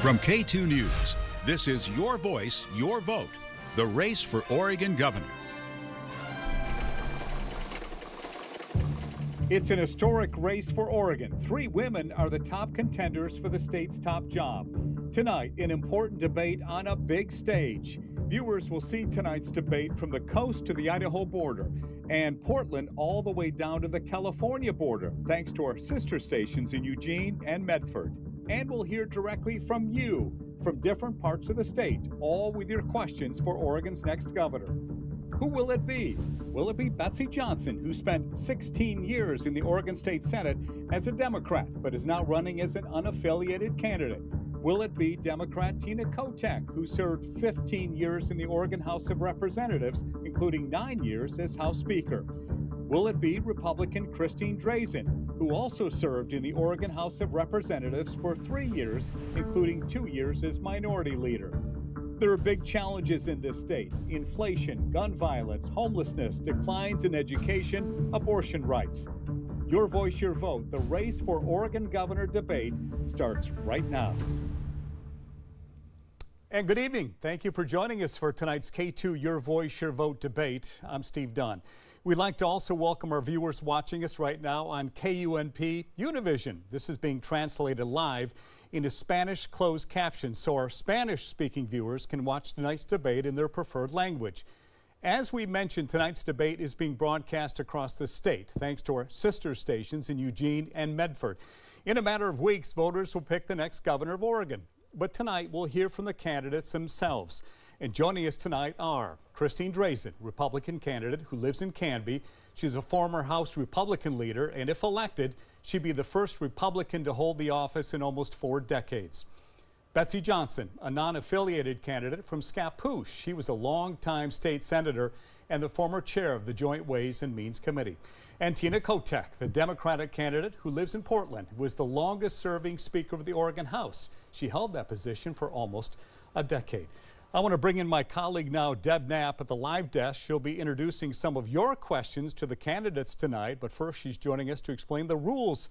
From K2 News, this is Your Voice, Your Vote, the race for Oregon governor. It's an historic race for Oregon. 3 women are the top contenders for the state's top job. Tonight, an important debate on a big stage. Viewers will see tonight's debate from the coast to the Idaho border and Portland all the way down to the California border, thanks to our sister stations in Eugene and Medford. And we'll hear directly from you from different parts of the state, all with your questions for Oregon's next governor. Who will it be? Will it be Betsy Johnson, who spent 16 years in the Oregon State Senate as a Democrat, but is now running as an unaffiliated candidate? Will it be Democrat Tina Kotek, who served 15 years in the Oregon House of Representatives, including 9 years as House Speaker? Will it be Republican Christine Drazen, who also served in the Oregon House of Representatives for 3 years, including 2 years as Minority Leader? There are big challenges in this state: inflation, gun violence, homelessness, declines in education, abortion rights. Your Voice, Your Vote, the race for Oregon governor debate starts right now. And good evening. Thank you for joining us for tonight's K2 Your Voice, Your Vote debate. I'm Steve Dunn. We'd like to also welcome our viewers watching us right now on KUNP Univision. This is being translated live into Spanish closed captions, so our Spanish-speaking viewers can watch tonight's debate in their preferred language. As we mentioned, tonight's debate is being broadcast across the state, thanks to our sister stations in Eugene and Medford. In a matter of weeks, voters will pick the next governor of Oregon. But tonight, we'll hear from the candidates themselves. And joining us tonight are Christine Drazen, Republican candidate who lives in Canby. She's a former House Republican leader, and if elected, she'd be the first Republican to hold the office in almost 4 decades. Betsy Johnson, a non-affiliated candidate from Scappoose. She was a longtime state senator and the former chair of the Joint Ways and Means Committee. And Tina Kotek, the Democratic candidate who lives in Portland, was the longest-serving Speaker of the Oregon House. She held that position for almost a decade. I want to bring in my colleague now, Deb Knapp, at the live desk. She'll be introducing some of your questions to the candidates tonight, but first she's joining us to explain the rules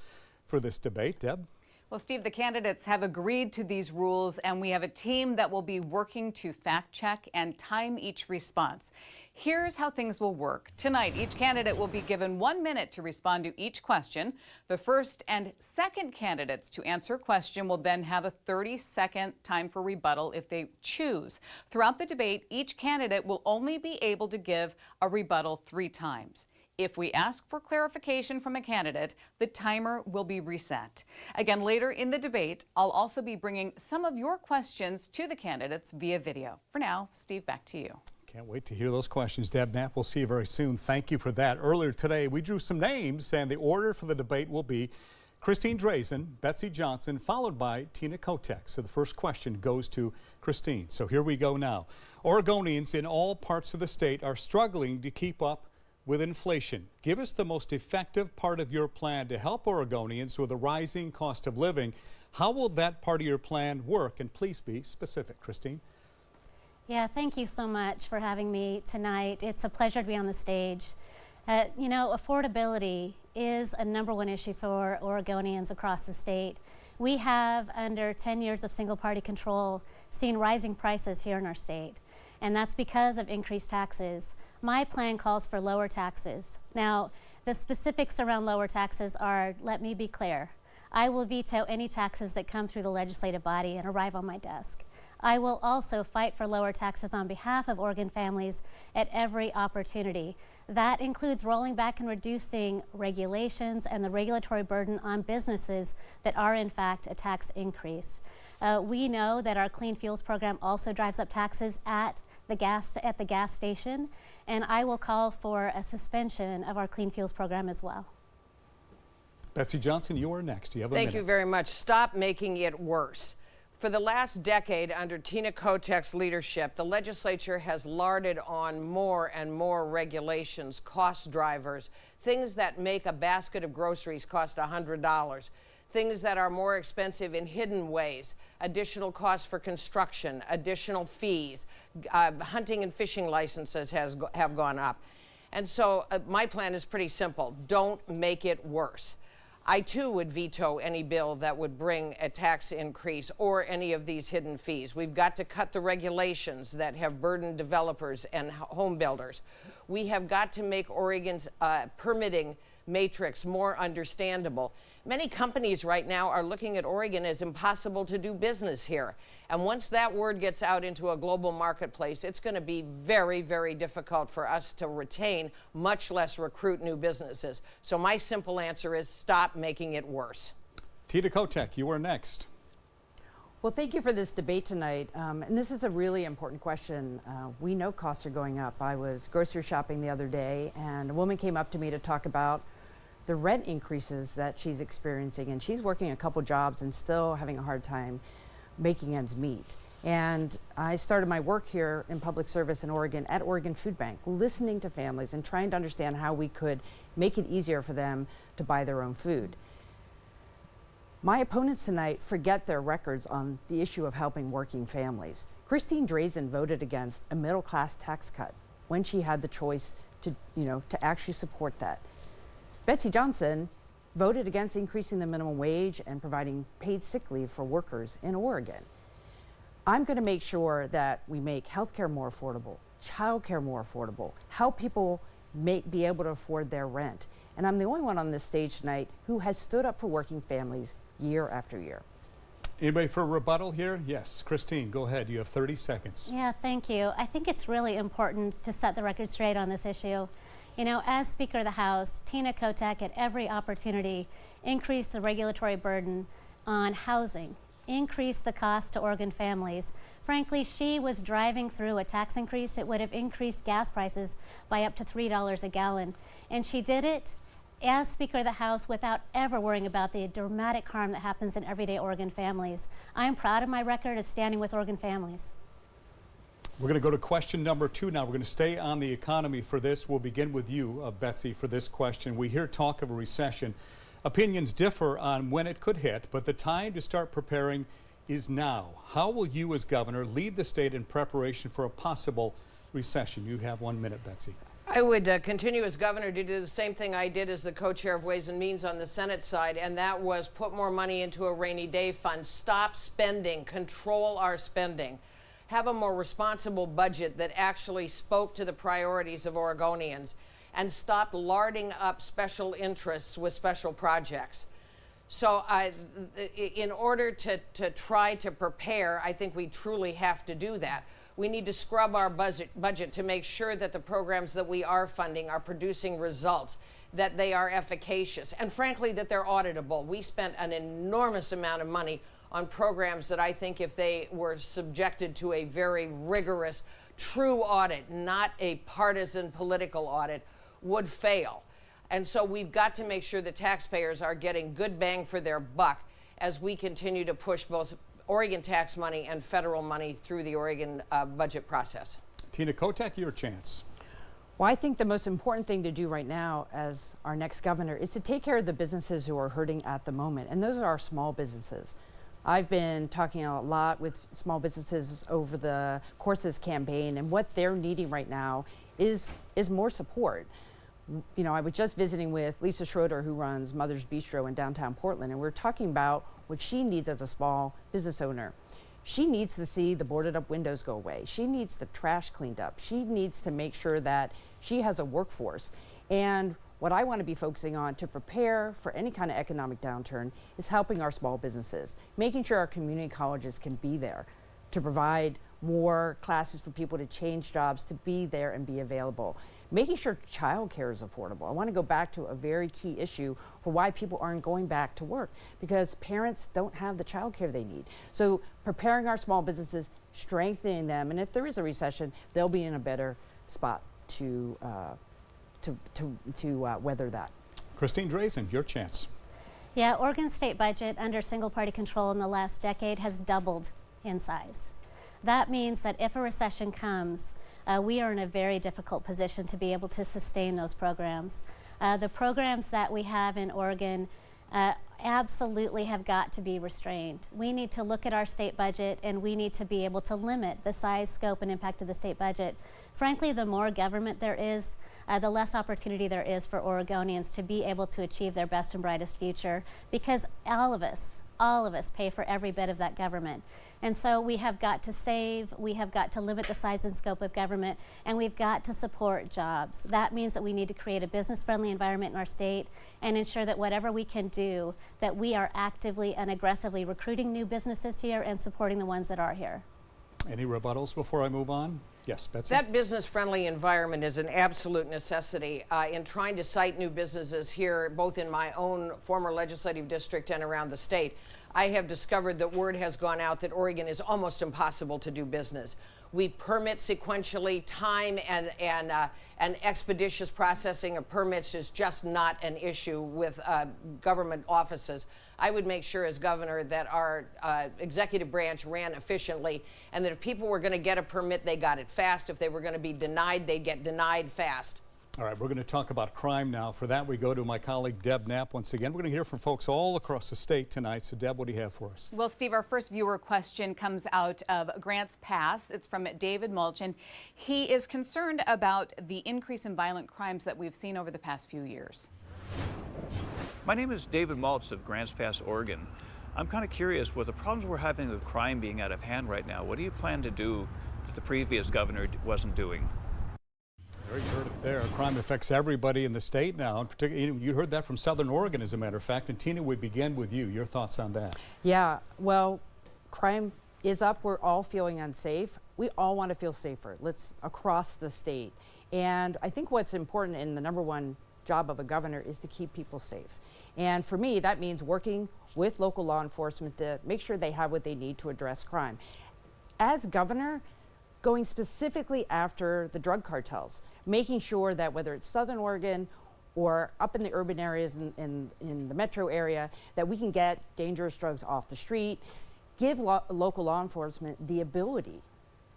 for this debate. Deb? Well, Steve, the candidates have agreed to these rules, and we have a team that will be working to fact-check and time each response. Here's how things will work. Tonight, each candidate will be given 1 minute to respond to each question. The first and second candidates to answer a question will then have a 30-second time for rebuttal if they choose. Throughout the debate, each candidate will only be able to give a rebuttal 3 times. If we ask for clarification from a candidate, the timer will be reset. Again, later in the debate, I'll also be bringing some of your questions to the candidates via video. For now, Steve, back to you. Can't wait to hear those questions. Deb Knapp, we'll see you very soon. Thank you for that. Earlier today, we drew some names, and the order for the debate will be Christine Drazen, Betsy Johnson, followed by Tina Kotek. So the first question goes to Christine. So here we go now. Oregonians in all parts of the state are struggling to keep up with inflation. Give us the most effective part of your plan to help Oregonians with a rising cost of living. How will that part of your plan work? And please be specific, Christine. Yeah, thank you so much for having me tonight. It's a pleasure to be on the stage. You know, affordability is a #1 issue for Oregonians across the state. We have, under 10 years of single-party control, seen rising prices here in our state, and that's because of increased taxes. My plan calls for lower taxes. Now, the specifics around lower taxes are, let me be clear, I will veto any taxes that come through the legislative body and arrive on my desk. I will also fight for lower taxes on behalf of Oregon families at every opportunity. That includes rolling back and reducing regulations and the regulatory burden on businesses that are in fact a tax increase. We know that our Clean Fuels program also drives up taxes at the gas station, and I will call for a suspension of our Clean Fuels program as well. Betsy Johnson, you are next. You have a minute. Thank you very much. Stop making it worse. For the last decade, under Tina Kotek's leadership, the legislature has larded on more and more regulations, cost drivers, things that make a basket of groceries cost $100, things that are more expensive in hidden ways, additional costs for construction, additional fees, hunting and fishing licenses have gone up. And so my plan is pretty simple. Don't make it worse. I too would veto any bill that would bring a tax increase or any of these hidden fees. We've got to cut the regulations that have burdened developers and home builders. We have got to make Oregon's permitting matrix more understandable. Many companies right now are looking at Oregon as impossible to do business here. And once that word gets out into a global marketplace, it's going to be very, very difficult for us to retain, much less recruit new businesses. So my simple answer is stop making it worse. Tina Kotek, you are next. Well, thank you for this debate tonight. And this is a really important question. We know costs are going up. I was grocery shopping the other day, and a woman came up to me to talk about the rent increases that she's experiencing. And she's working a couple jobs and still having a hard time making ends meet. And I started my work here in public service in Oregon at Oregon Food Bank, listening to families and trying to understand how we could make it easier for them to buy their own food. My opponents tonight forget their records on the issue of helping working families. Christine Drazan voted against a middle-class tax cut when she had the choice to actually support that. Betsy Johnson voted against increasing the minimum wage and providing paid sick leave for workers in Oregon. I'm going to make sure that we make healthcare more affordable, childcare more affordable, help people be able to afford their rent. And I'm the only one on this stage tonight who has stood up for working families year after year. Anybody for a rebuttal here? Yes, Christine, go ahead. You have 30 seconds. Yeah, thank you. I think it's really important to set the record straight on this issue. You know, as Speaker of the House, Tina Kotek at every opportunity increased the regulatory burden on housing, increased the cost to Oregon families. Frankly, she was driving through a tax increase. It would have increased gas prices by up to $3 a gallon. And she did it as Speaker of the House without ever worrying about the dramatic harm that happens in everyday Oregon families. I'm proud of my record of standing with Oregon families. We're going to go to question number 2 now. We're going to stay on the economy for this. We'll begin with you, Betsy, for this question. We hear talk of a recession. Opinions differ on when it could hit, but the time to start preparing is now. How will you as governor lead the state in preparation for a possible recession? You have 1 minute, Betsy. I would continue as governor to do the same thing I did as the co-chair of Ways and Means on the Senate side, and that was put more money into a rainy day fund. Stop spending, control our spending. Have a more responsible budget that actually spoke to the priorities of Oregonians, and stop larding up special interests with special projects. So in order to try to prepare, I think we truly have to do that. We need to scrub our budget to make sure that the programs that we are funding are producing results, that they are efficacious, and frankly, that they're auditable. We spent an enormous amount of money on programs that I think if they were subjected to a very rigorous, true audit, not a partisan political audit, would fail. And so we've got to make sure that taxpayers are getting good bang for their buck as we continue to push both Oregon tax money and federal money through the Oregon budget process. Tina Kotek, your chance. Well, I think the most important thing to do right now as our next governor is to take care of the businesses who are hurting at the moment, and those are our small businesses. I've been talking a lot with small businesses over the course of this campaign, and what they're needing right now is more support. You know, I was just visiting with Lisa Schroeder, who runs Mother's Bistro in downtown Portland, and we're talking about what she needs as a small business owner. She needs to see the boarded up windows go away. She needs the trash cleaned up. She needs to make sure that she has a workforce. And what I want to be focusing on to prepare for any kind of economic downturn is helping our small businesses, making sure our community colleges can be there to provide more classes for people to change jobs, to be there and be available. Making sure childcare is affordable. I want to go back to a very key issue for why people aren't going back to work, because parents don't have the childcare they need. So preparing our small businesses, strengthening them, and if there is a recession, they'll be in a better spot to weather that. Christine Drazan, your chance. Yeah, Oregon's state budget under single party control in the last decade has doubled in size. That means that if a recession comes, we are in a very difficult position to be able to sustain those programs. The programs that we have in Oregon absolutely have got to be restrained. We need to look at our state budget, and we need to be able to limit the size, scope, and impact of the state budget. Frankly, the more government there is, the less opportunity there is for Oregonians to be able to achieve their best and brightest future, because all of us pay for every bit of that government. And so we have got to save, we have got to limit the size and scope of government, and we've got to support jobs. That means that we need to create a business-friendly environment in our state and ensure that whatever we can do, that we are actively and aggressively recruiting new businesses here and supporting the ones that are here. Any rebuttals before I move on? Yes, Betsy? That business-friendly environment is an absolute necessity in trying to cite new businesses here, both in my own former legislative district and around the state. I have discovered that word has gone out that Oregon is almost impossible to do business. We permit sequentially. Time and expeditious processing of permits is just not an issue with government offices. I would make sure as governor that our executive branch ran efficiently, and that if people were going to get a permit, they got it fast. If they were going to be denied, they'd get denied fast. All right, we're going to talk about crime now. For that, we go to my colleague Deb Knapp once again. We're going to hear from folks all across the state tonight. So, Deb, what do you have for us? Well, Steve, our first viewer question comes out of Grants Pass. It's from David Mulchin. He is concerned about the increase in violent crimes that we've seen over the past few years. My name is David Maltz of Grants Pass, Oregon. I'm kind of curious, with the problems we're having with crime being out of hand right now, what do you plan to do that the previous governor wasn't doing? You heard it there. Crime affects everybody in the state now. In particular, you heard that from Southern Oregon, as a matter of fact. And Tina, we begin with you. Your thoughts on that? Yeah, well, crime is up. We're all feeling unsafe. We all want to feel safer. Let's across the state. And I think what's important in the number one job of a governor is to keep people safe. And for me, that means working with local law enforcement to make sure they have what they need to address crime. As governor, going specifically after the drug cartels, making sure that whether it's Southern Oregon or up in the urban areas in the metro area, that we can get dangerous drugs off the street, give local law enforcement the ability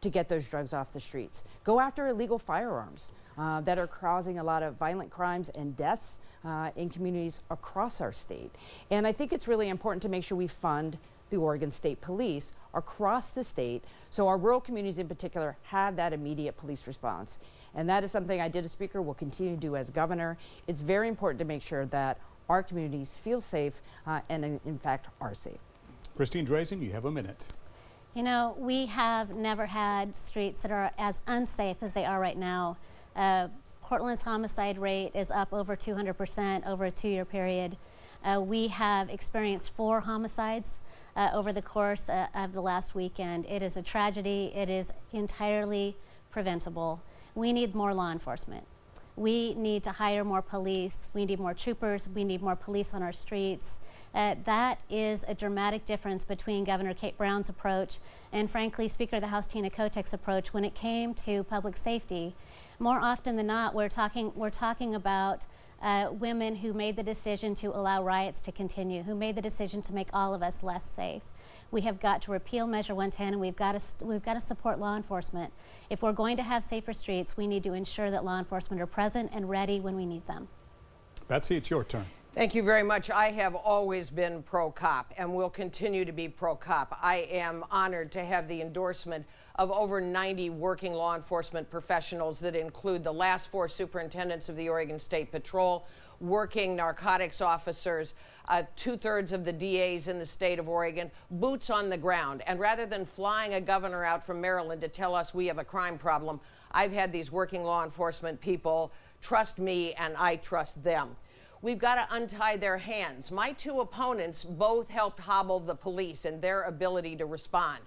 to get those drugs off the streets. Go after illegal firearms that are causing a lot of violent crimes and deaths in communities across our state. And I think it's really important to make sure we fund the Oregon State Police across the state, so our rural communities in particular have that immediate police response. And that is something I did as Speaker, will continue to do as governor. It's very important to make sure that our communities feel safe and in fact are safe. Christine Drazen, you have a minute. You know, we have never had streets that are as unsafe as they are right now. Portland's homicide rate is up over 200% over a 2-year period. We have experienced 4 homicides over the course of the last weekend. It is a tragedy. It is entirely preventable. We need more law enforcement. We need to hire more police. We need more troopers. We need more police on our streets. That is a dramatic difference between Governor Kate Brown's approach and, frankly, Speaker of the House Tina Kotek's approach when it came to public safety. More often than not, we're talking about women who made the decision to allow riots to continue, who made the decision to make all of us less safe. We have got to repeal Measure 110, and we've got to support law enforcement. If we're going to have safer streets, we need to ensure that law enforcement are present and ready when we need them. Betsy, it's your turn. Thank you very much. I have always been pro-cop and will continue to be pro-cop. I am honored to have the endorsement of over 90 working law enforcement professionals that include the last 4 superintendents of the Oregon State Patrol, working narcotics officers, 2/3 of the DAs in the state of Oregon, boots on the ground. And rather than flying a governor out from Maryland to tell us we have a crime problem, I've had these working law enforcement people trust me and I trust them. We've got to untie their hands. My 2 opponents both helped hobble the police in their ability to respond.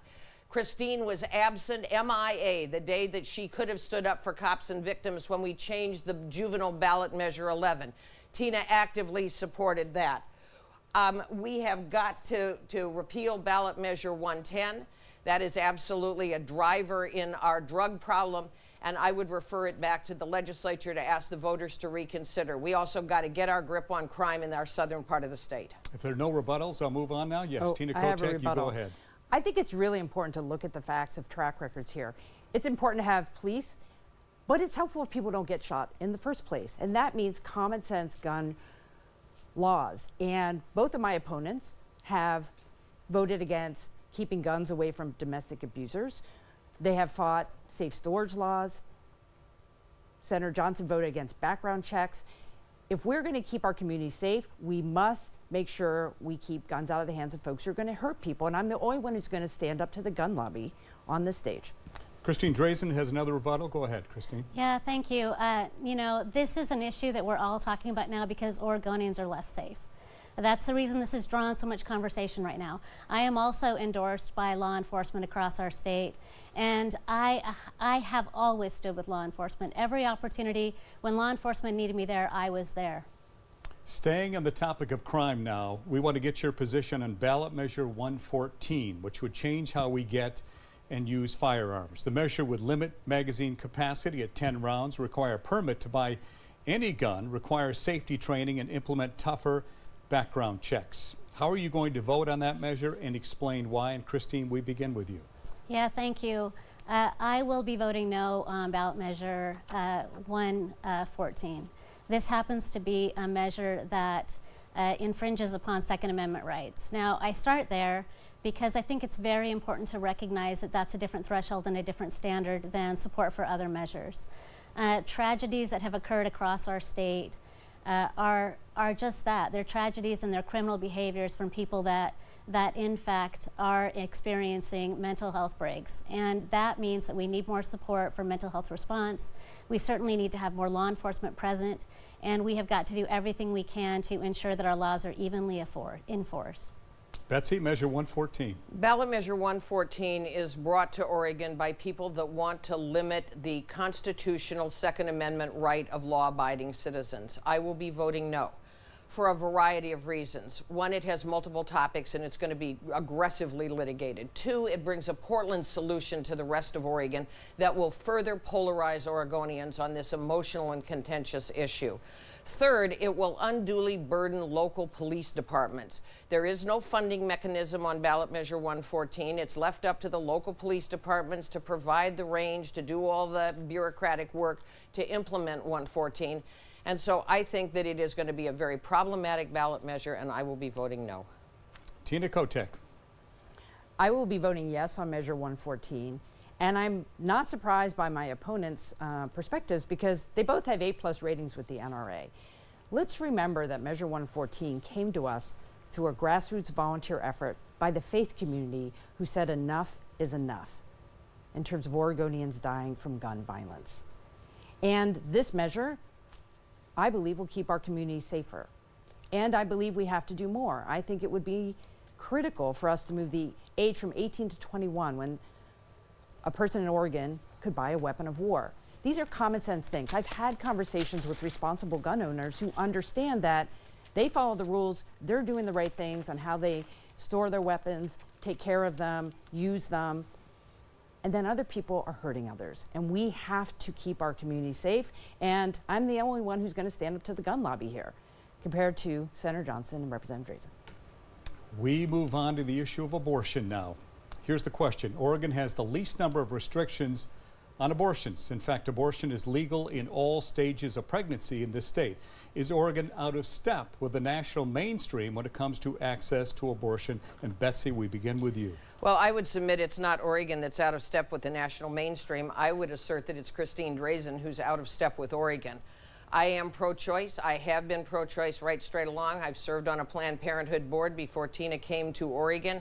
Christine was absent, MIA, the day that she could have stood up for cops and victims when we changed the juvenile ballot measure 11. Tina actively supported that. We have got to repeal ballot measure 110. That is absolutely a driver in our drug problem. And I would refer it back to the legislature to ask the voters to reconsider. We also got to get our grip on crime in our southern part of the state. If there are no rebuttals, I'll move on now. Yes, Tina Kotek, you go ahead. I think it's really important to look at the facts of track records here. It's important to have police, but it's helpful if people don't get shot in the first place. And that means common sense gun laws. And both of my opponents have voted against keeping guns away from domestic abusers. They have fought safe storage laws. Senator Johnson voted against background checks. If we're going to keep our community safe, we must make sure we keep guns out of the hands of folks who are going to hurt people. And I'm the only one who's going to stand up to the gun lobby on this stage. Christine Drazen has another rebuttal. Go ahead, Christine. Yeah, thank you. You know, this is an issue that we're all talking about now because Oregonians are less safe. That's the reason this has drawn so much conversation right now. I am also endorsed by law enforcement across our state, and I have always stood with law enforcement. Every opportunity when law enforcement needed me there, I was there. Staying on the topic of crime now, we want to get your position on ballot measure 114, which would change how we get and use firearms. The measure would limit magazine capacity at 10 rounds, require a permit to buy any gun, require safety training, and implement tougher background checks. How are you going to vote on that measure and explain why? And Christine, we begin with you. Yeah, thank you. I will be voting no on ballot measure 114. This happens to be a measure that infringes upon Second Amendment rights. Now, I start there because I think it's very important to recognize that that's a different threshold and a different standard than support for other measures. Tragedies that have occurred across our state are just that. They're tragedies and they're criminal behaviors from people that in fact are experiencing mental health breaks. And that means that we need more support for mental health response. We certainly need to have more law enforcement present, and we have got to do everything we can to ensure that our laws are evenly enforced. Betsy, measure 114. Ballot measure 114 is brought to Oregon by people that want to limit the constitutional Second Amendment right of law-abiding citizens. I will be voting no for a variety of reasons. One, it has multiple topics and it's going to be aggressively litigated. Two, it brings a Portland solution to the rest of Oregon that will further polarize Oregonians on this emotional and contentious issue. Third, it will unduly burden local police departments. There is no funding mechanism on ballot measure 114. It's left up to the local police departments to provide the range, to do all the bureaucratic work to implement 114. And so I think that it is going to be a very problematic ballot measure, and I will be voting no. Tina Kotek. I will be voting yes on measure 114. And I'm not surprised by my opponents' perspectives because they both have A+ ratings with the NRA. Let's remember that Measure 114 came to us through a grassroots volunteer effort by the faith community who said enough is enough in terms of Oregonians dying from gun violence. And this measure, I believe, will keep our communities safer. And I believe we have to do more. I think it would be critical for us to move the age from 18 to 21 when a person in Oregon could buy a weapon of war. These are common sense things. I've had conversations with responsible gun owners who understand that they follow the rules, they're doing the right things on how they store their weapons, take care of them, use them, and then other people are hurting others. And we have to keep our community safe, and I'm the only one who's going to stand up to the gun lobby here, compared to Senator Johnson and Representative Drazen. We move on to the issue of abortion now. Here's the question. Oregon has the least number of restrictions on abortions. In fact, abortion is legal in all stages of pregnancy in this state. Is Oregon out of step with the national mainstream when it comes to access to abortion? And Betsy, we begin with you. Well, I would submit it's not Oregon that's out of step with the national mainstream. I would assert that it's Christine Drazen who's out of step with Oregon. I am pro-choice. I have been pro-choice right straight along. I've served on a Planned Parenthood board before Tina came to Oregon.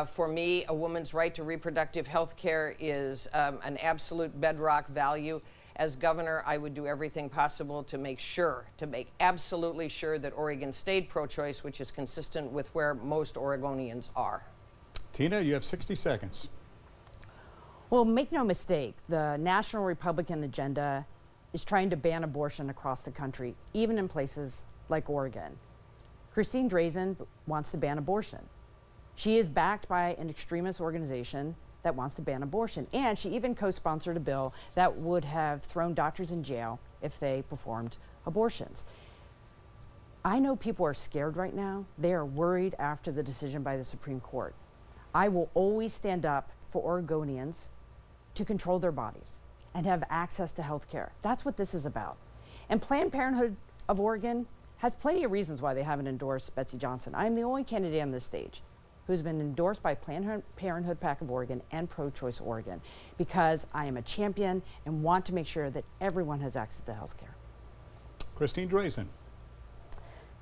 For me, a woman's right to reproductive health care is an absolute bedrock value. As governor, I would do everything possible to make absolutely sure that Oregon stayed pro-choice, which is consistent with where most Oregonians are. Tina, you have 60 seconds. Well, make no mistake, the National Republican agenda is trying to ban abortion across the country, even in places like Oregon. Christine Drazen wants to ban abortion. She is backed by an extremist organization that wants to ban abortion, and she even co-sponsored a bill that would have thrown doctors in jail if they performed abortions. I know people are scared right now. They are worried after the decision by the Supreme Court. I will always stand up for Oregonians to control their bodies and have access to health care. That's what this is about. And Planned Parenthood of Oregon has plenty of reasons why they haven't endorsed Betsy Johnson. I am the only candidate on this stage who's been endorsed by Planned Parenthood PAC of Oregon and Pro-Choice Oregon, because I am a champion and want to make sure that everyone has access to health care. Christine Drazen.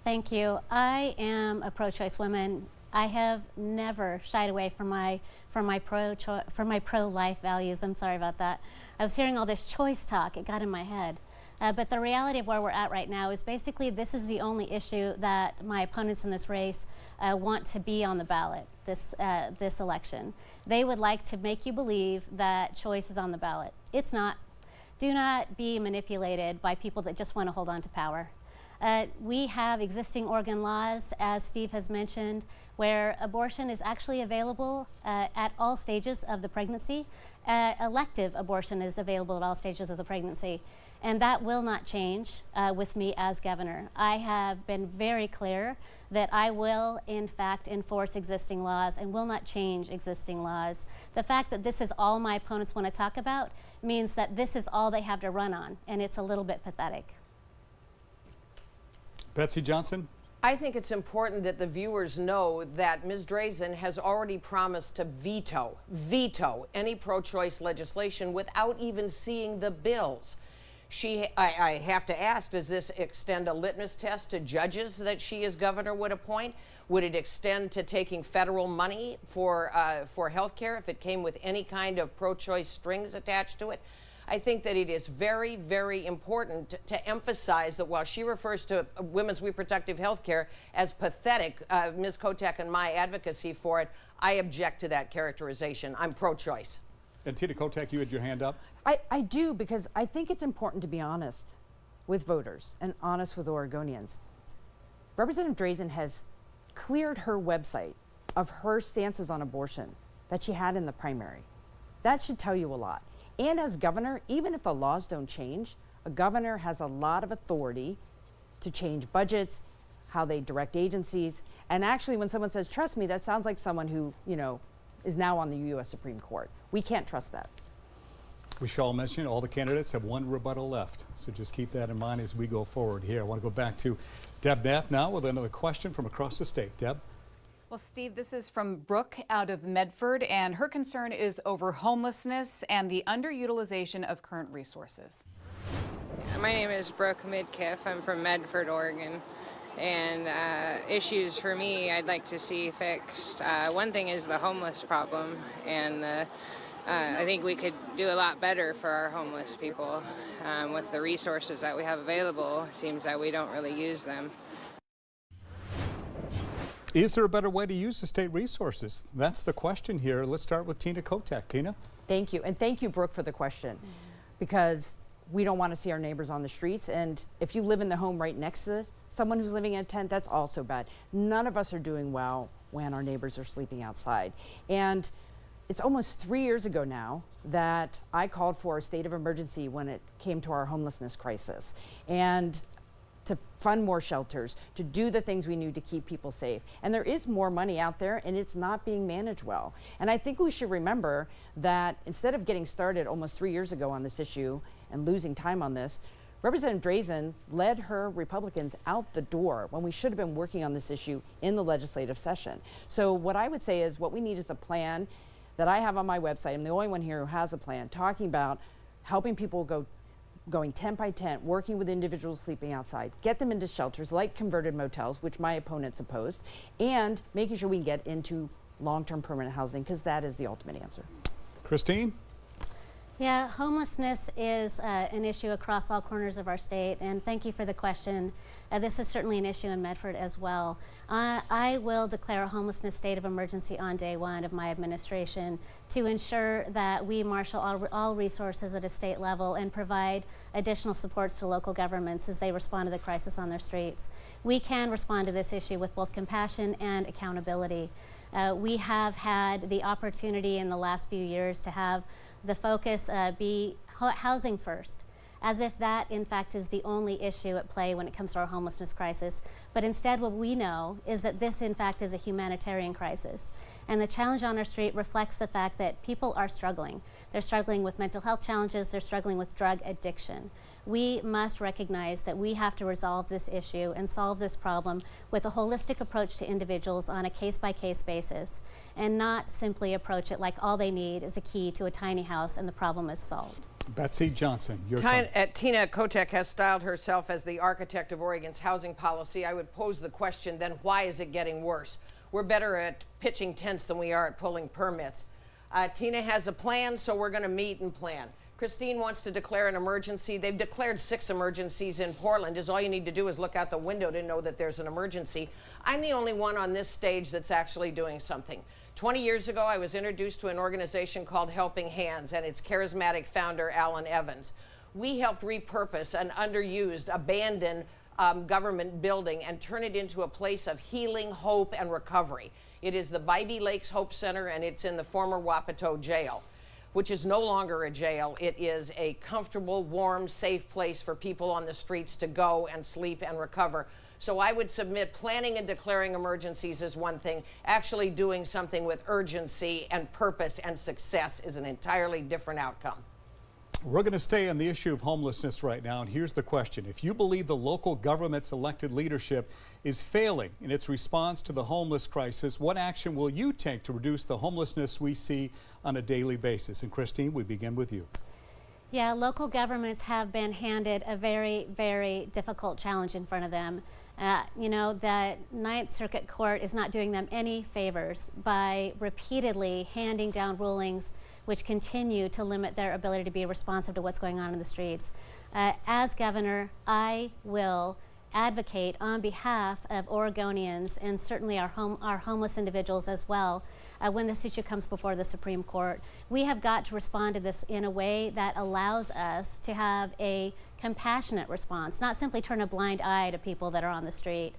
Thank you. I am a pro-choice woman. I have never shied away from my pro-life values. I'm sorry about that. I was hearing all this choice talk. It got in my head. But the reality of where we're at right now is basically this is the only issue that my opponents in this race want to be on the ballot this election. They would like to make you believe that choice is on the ballot. It's not. Do not be manipulated by people that just want to hold on to power. We have existing Oregon laws, as Steve has mentioned, where abortion is actually available at all stages of the pregnancy. Elective abortion is available at all stages of the pregnancy. And that will not change with me as governor. I have been very clear that I will, in fact, enforce existing laws and will not change existing laws. The fact that this is all my opponents want to talk about means that this is all they have to run on, and it's a little bit pathetic. Betsy Johnson. I think it's important that the viewers know that Ms. Drazen has already promised to veto any pro-choice legislation without even seeing the bills. I have to ask, does this extend a litmus test to judges that she as governor would appoint? Would it extend to taking federal money for health care if it came with any kind of pro-choice strings attached to it? I think that it is very, very important to emphasize that while she refers to women's reproductive health care as pathetic, Ms. Kotek and my advocacy for it, I object to that characterization. I'm pro-choice. And Tina Kotek, you had your hand up. I do, because I think it's important to be honest with voters and honest with Oregonians. Representative Drazen has cleared her website of her stances on abortion that she had in the primary. That should tell you a lot. And as governor, even if the laws don't change, a governor has a lot of authority to change budgets, how they direct agencies. And actually, when someone says, trust me, that sounds like someone who, is now on the U.S. Supreme Court. We can't trust that. We shall all mention all the candidates have one rebuttal left, so just keep that in mind as we go forward here. I want to go back to Deb Knapp now with another question from across the state. Deb? Well, Steve, this is from Brooke out of Medford, and her concern is over homelessness and the underutilization of current resources. My name is Brooke Midkiff. I'm from Medford, Oregon. And issues for me I'd like to see fixed. One thing is the homeless problem, and I think we could do a lot better for our homeless people with the resources that we have available. It seems that we don't really use them. Is there a better way to use the state resources? That's the question here. Let's start with Tina Kotek. Tina? Thank you. And thank you, Brooke, for the question, because we don't want to see our neighbors on the streets. And if you live in the home right next to someone who's living in a tent, that's also bad. None of us are doing well when our neighbors are sleeping outside. And it's almost 3 years ago now that I called for a state of emergency when it came to our homelessness crisis, and to fund more shelters, to do the things we need to keep people safe. And there is more money out there, and it's not being managed well. And I think we should remember that instead of getting started almost 3 years ago on this issue and losing time on this, Representative Drazen led her Republicans out the door when we should have been working on this issue in the legislative session. So what I would say is what we need is a plan that I have on my website. I'm the only one here who has a plan talking about helping people going tent by tent, working with individuals sleeping outside, get them into shelters like converted motels, which my opponents opposed, and making sure we can get into long-term permanent housing, because that is the ultimate answer. Christine? Yeah, homelessness is an issue across all corners of our state, and thank you for the question. This is certainly an issue in Medford as well. I will declare a homelessness state of emergency on day one of my administration to ensure that we marshal all resources at a state level and provide additional supports to local governments as they respond to the crisis on their streets. We can respond to this issue with both compassion and accountability. We have had the opportunity in the last few years to have the focus be housing first. as if that, in fact, is the only issue at play when it comes to our homelessness crisis. But instead, what we know is that this, in fact, is a humanitarian crisis. And the challenge on our street reflects the fact that people are struggling. They're struggling with mental health challenges, they're struggling with drug addiction. We must recognize that we have to resolve this issue and solve this problem with a holistic approach to individuals on a case-by-case basis, and not simply approach it like all they need is a key to a tiny house and the problem is solved. Betsy Johnson, your turn. Tina Kotek has styled herself as the architect of Oregon's housing policy. I would pose the question, then why is it getting worse? We're better at pitching tents than we are at pulling permits. Tina has a plan, so we're going to meet and plan. Christine wants to declare an emergency. They've declared 6 emergencies in Portland. All you need to do is look out the window to know that there's an emergency. I'm the only one on this stage that's actually doing something. 20 years ago, I was introduced to an organization called Helping Hands and its charismatic founder, Alan Evans. We helped repurpose an underused, abandoned government building and turn it into a place of healing, hope, and recovery. It is the Bybee Lakes Hope Center, and it's in the former Wapato jail, which is no longer a jail. It is a comfortable, warm, safe place for people on the streets to go and sleep and recover. So I would submit planning and declaring emergencies is one thing. Actually doing something with urgency and purpose and success is an entirely different outcome. We're going to stay on the issue of homelessness right now, and here's the question. If you believe the local government's elected leadership is failing in its response to the homeless crisis, what action will you take to reduce the homelessness we see on a daily basis? And Christine, we begin with you. Yeah, local governments have been handed a very, very difficult challenge in front of them. You know, the Ninth Circuit Court is not doing them any favors by repeatedly handing down rulings which continue to limit their ability to be responsive to what's going on in the streets. As governor, I will advocate on behalf of Oregonians and certainly our homeless individuals as well when this issue comes before the Supreme Court. We have got to respond to this in a way that allows us to have a compassionate response, not simply turn a blind eye to people that are on the street.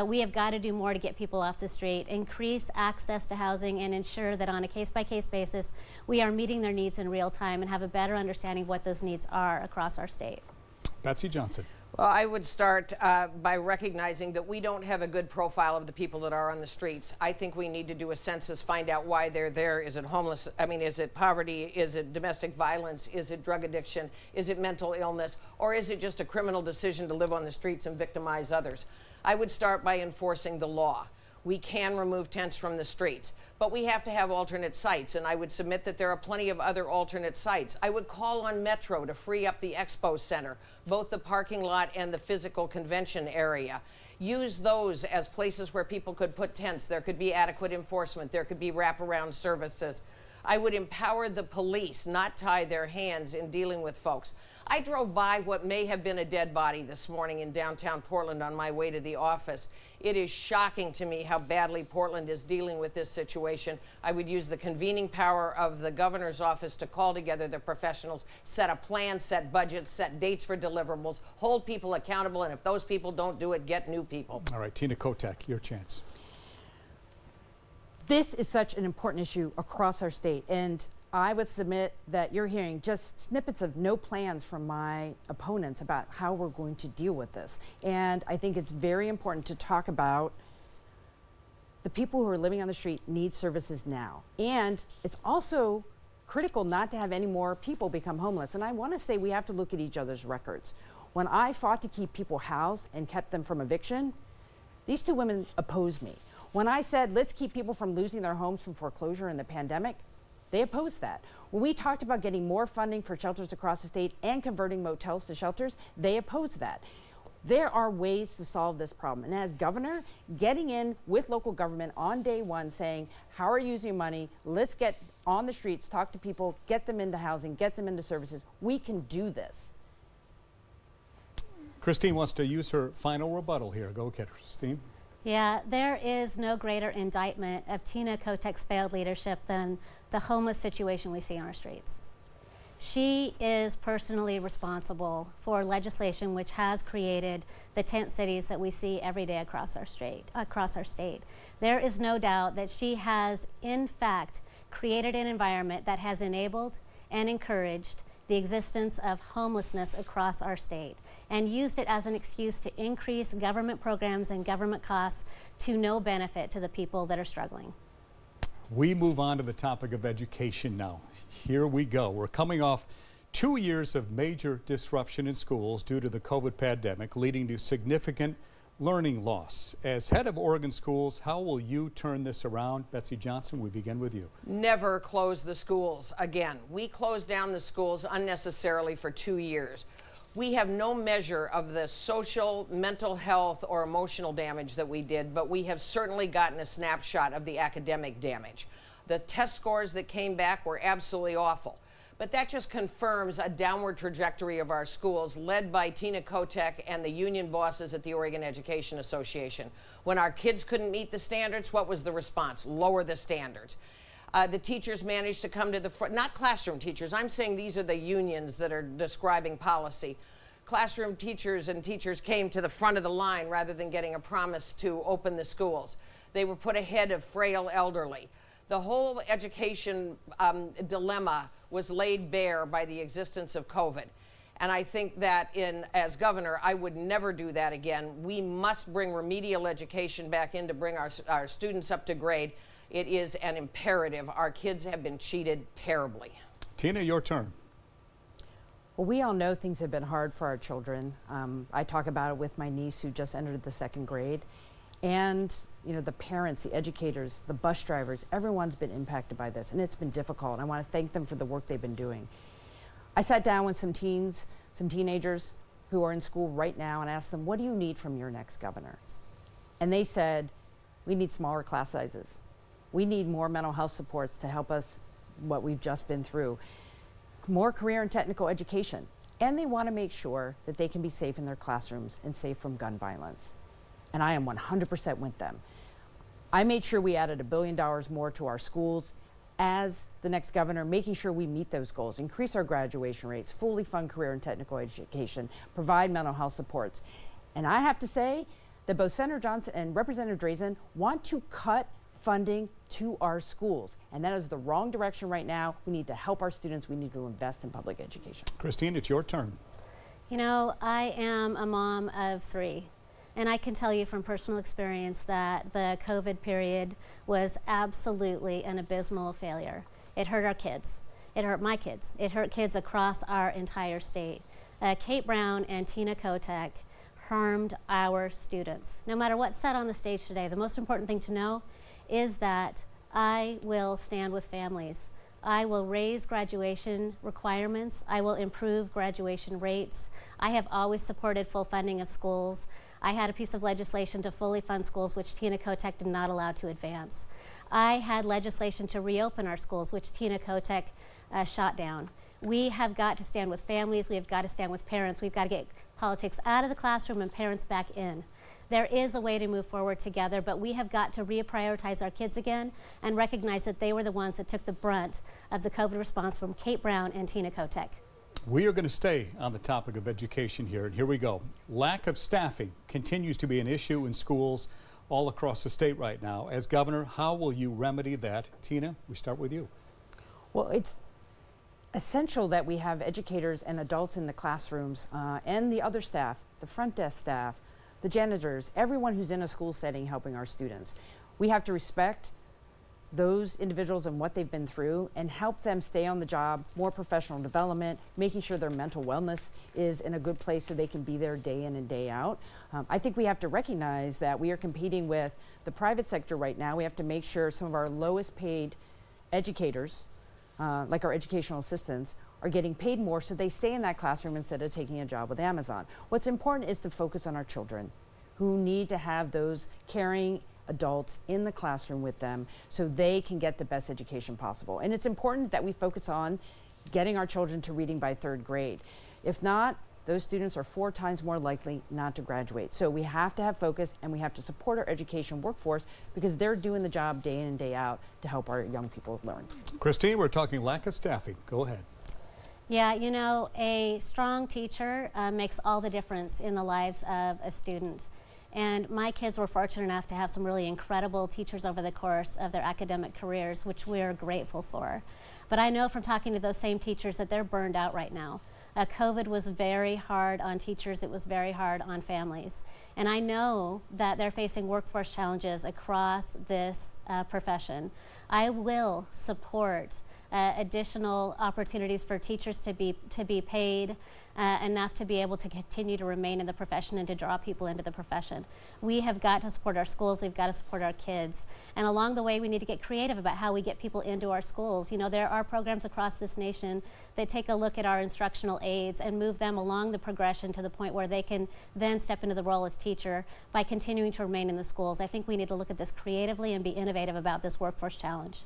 We have got to do more to get people off the street, increase access to housing, and ensure that on a case-by-case basis we are meeting their needs in real time and have a better understanding of what those needs are across our state. Betsy Johnson. Well, I would start by recognizing that we don't have a good profile of the people that are on the streets. I think we need to do a census, find out why they're there. Is it homeless? I mean, is it poverty? Is it domestic violence? Is it drug addiction? Is it mental illness? Or is it just a criminal decision to live on the streets and victimize others? I would start by enforcing the law. We can remove tents from the streets, but we have to have alternate sites, and I would submit that there are plenty of other alternate sites. I would call on Metro to free up the Expo Center, both the parking lot and the physical convention area. Use those as places where people could put tents. There could be adequate enforcement. There could be wraparound services. I would empower the police, not tie their hands in dealing with folks. I drove by what may have been a dead body this morning in downtown Portland on my way to the office. It is shocking to me how badly Portland is dealing with this situation. I would use the convening power of the governor's office to call together the professionals, set a plan, set budgets, set dates for deliverables, hold people accountable, and if those people don't do it, get new people. All right, Tina Kotek, your chance. This is such an important issue across our state, and I would submit that you're hearing just snippets of no plans from my opponents about how we're going to deal with this. And I think it's very important to talk about the people who are living on the street need services now. And it's also critical not to have any more people become homeless. And I want to say we have to look at each other's records. When I fought to keep people housed and kept them from eviction, these 2 women opposed me. When I said, let's keep people from losing their homes from foreclosure in the pandemic, they opposed that. When we talked about getting more funding for shelters across the state and converting motels to shelters, they opposed that. There are ways to solve this problem. And as governor, getting in with local government on day one saying, how are you using money? Let's get on the streets, talk to people, get them into housing, get them into services. We can do this. Christine wants to use her final rebuttal here. Go ahead, Christine. Yeah, there is no greater indictment of Tina Kotek's failed leadership than the homeless situation we see on our streets. She is personally responsible for legislation which has created the tent cities that we see every day across our state. There is no doubt that she has, in fact, created an environment that has enabled and encouraged the existence of homelessness across our state and used it as an excuse to increase government programs and government costs to no benefit to the people that are struggling. We move on to the topic of education now. Here we go. We're coming off 2 years of major disruption in schools due to the COVID pandemic, leading to significant learning loss. As head of Oregon schools, how will you turn this around? Betsy Johnson, we begin with you. Never close the schools again. We closed down the schools unnecessarily for 2 years. We have no measure of the social, mental health, or emotional damage that we did, but we have certainly gotten a snapshot of the academic damage. The test scores that came back were absolutely awful. But that just confirms a downward trajectory of our schools, led by Tina Kotek and the union bosses at the Oregon Education Association. When our kids couldn't meet the standards, what was the response? Lower the standards. The teachers managed to come to the front, not classroom teachers. I'm saying these are the unions that are describing policy. Classroom teachers and teachers came to the front of the line rather than getting a promise to open the schools. They were put ahead of frail elderly. The whole education dilemma was laid bare by the existence of COVID. And I think that as governor, I would never do that again. We must bring remedial education back in to bring our students up to grade. It is an imperative. Our kids have been cheated terribly. Tina, your turn. Well, we all know things have been hard for our children. I talk about it with my niece who just entered the 2nd grade. And, you know, the parents, the educators, the bus drivers, everyone's been impacted by this, and it's been difficult. I want to thank them for the work they've been doing. I sat down with some teenagers who are in school right now and asked them, what do you need from your next governor? And they said, we need smaller class sizes. We need more mental health supports to help us what we've just been through. More career and technical education. And they want to make sure that they can be safe in their classrooms and safe from gun violence. And I am 100% with them. I made sure we added $1 billion more to our schools as the next governor, making sure we meet those goals, increase our graduation rates, fully fund career and technical education, provide mental health supports. And I have to say that both Senator Johnson and Representative Drazen want to cut funding to our schools. And that is the wrong direction right now. We need to help our students. We need to invest in public education. Christine, it's your turn. You know, I am a mom of 3. And I can tell you from personal experience that the COVID period was absolutely an abysmal failure. It hurt our kids. It hurt my kids. It hurt kids across our entire state. Kate Brown and Tina Kotek harmed our students. No matter what's said on the stage today, the most important thing to know is that I will stand with families. I will raise graduation requirements. I will improve graduation rates. I have always supported full funding of schools. I had a piece of legislation to fully fund schools, which Tina Kotek did not allow to advance. I had legislation to reopen our schools, which Tina Kotek shot down. We have got to stand with families. We have got to stand with parents. We've got to get politics out of the classroom and parents back in. There is a way to move forward together, but we have got to reprioritize our kids again and recognize that they were the ones that took the brunt of the COVID response from Kate Brown and Tina Kotek. We are going to stay on the topic of education here, and here we go. Lack of staffing continues to be an issue in schools all across the state right now. As governor, how will you remedy that? Tina, we start with you. Well, it's essential that we have educators and adults in the classrooms and the other staff, the front desk staff, the janitors, everyone who's in a school setting helping our students. We have to respect those individuals and what they've been through and help them stay on the job, more professional development, making sure their mental wellness is in a good place so they can be there day in and day out. I think we have to recognize that we are competing with the private sector right now. We have to make sure some of our lowest paid educators, like our educational assistants, are getting paid more so they stay in that classroom instead of taking a job with Amazon. What's important is to focus on our children who need to have those caring adults in the classroom with them so they can get the best education possible. And it's important that we focus on getting our children to reading by 3rd grade. If not, those students are 4 times more likely not to graduate. So we have to have focus and we have to support our education workforce because they're doing the job day in and day out to help our young people learn. Christine, we're talking lack of staffing. Go ahead. Yeah, you know, a strong teacher makes all the difference in the lives of a student. And my kids were fortunate enough to have some really incredible teachers over the course of their academic careers, which we're grateful for. But I know from talking to those same teachers that they're burned out right now. COVID was very hard on teachers. It was very hard on families. And I know that they're facing workforce challenges across this profession. I will support additional opportunities for teachers to be paid enough to be able to continue to remain in the profession and to draw people into the profession. We have got to support our schools, we've got to support our kids. And along the way, we need to get creative about how we get people into our schools. You know, there are programs across this nation that take a look at our instructional aides and move them along the progression to the point where they can then step into the role as teacher by continuing to remain in the schools. I think we need to look at this creatively and be innovative about this workforce challenge.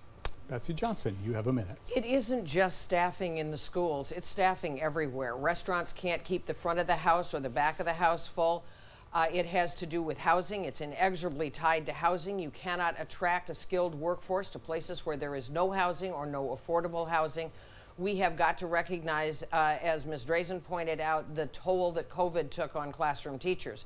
Betsy Johnson, you have a minute. It isn't just staffing in the schools, it's staffing everywhere. Restaurants can't keep the front of the house or the back of the house full. It has to do with housing. It's inexorably tied to housing. You cannot attract a skilled workforce to places where there is no housing or no affordable housing. We have got to recognize, as Ms. Drazen pointed out, the toll that COVID took on classroom teachers.